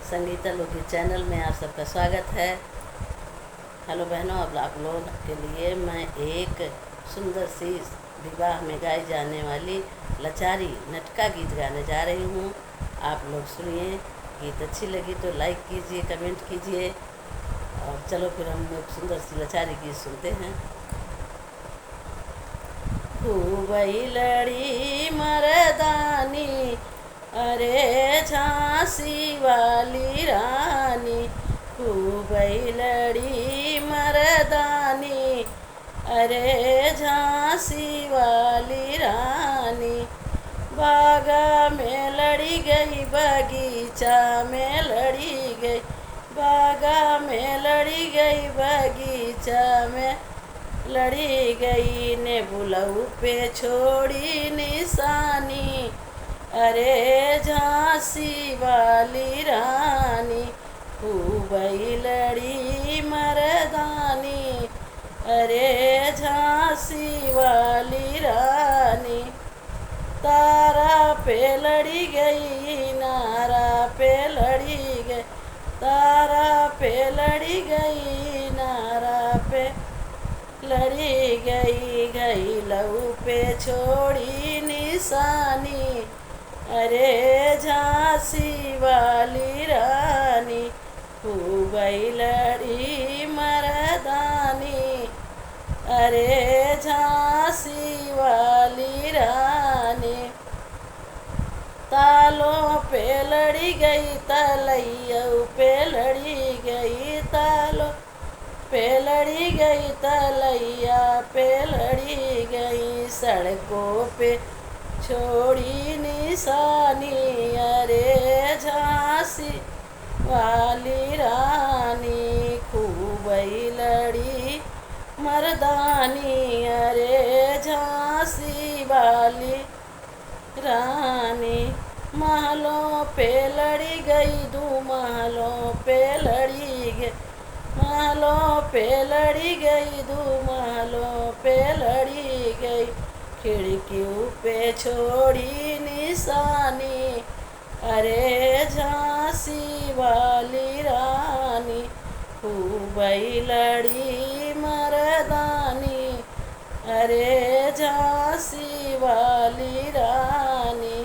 संगीता लोकगीत चैनल में आप सबका स्वागत है। हेलो बहनों, अब आप लोगों के लिए मैं एक सुंदर सी विवाह में गाई जाने वाली लाचारी नटका गीत गाने जा रही हूँ। आप लोग सुनिए। गीत अच्छी लगी तो लाइक कीजिए, कमेंट कीजिए। और चलो फिर हम एक सुंदर सी लाचारी गीत सुनते हैं। खूबई लड़ी मर्दानी, अरे झांसी वाली रानी। खूबई लड़ी मर्दानी, अरे झांसी वाली रानी। बागा में लड़ी गई, बगीचा में लड़ी गई। बागा में लड़ी गई, बगीचा में लड़ी गई। ने बुलऊ पे छोड़ी निशानी, अरे झांसी वाली रानी। खूबई लड़ी मर्दानी, अरे झांसी वाली रानी। तारा पे लड़ी गई, नारा पे लड़ी गई। तारा पे लड़ी गई, नारा पे लड़ी गई। गई लहू पे छोड़ी निशानी, अरे झांसी वाली रानी। खूबई लड़ी मर्दानी, अरे झांसी वाली रानी। तालों पे लड़ी गई, तलैयों पे लड़ी गई। तालों पे लड़ी गई, तलैया पे लड़ी गई। सड़कों पे छोड़ी निशानी, अरे झांसी वाली रानी। खूबई लड़ी मर्दानी, अरे झांसी वाली रानी। महलों पे लड़ी गई, दो महलों पे लड़ी गई। महलों पे लड़ी गई, दो महलों पे लड़ी गई। खिड़कियों पे छोड़ी निशानी, अरे झांसी वाली रानी। खूबई लड़ी मर्दानी, अरे झांसी वाली रानी।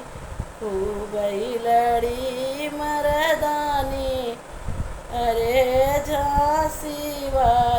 खूबई लड़ी मर्दानी, अरे झांसी वाली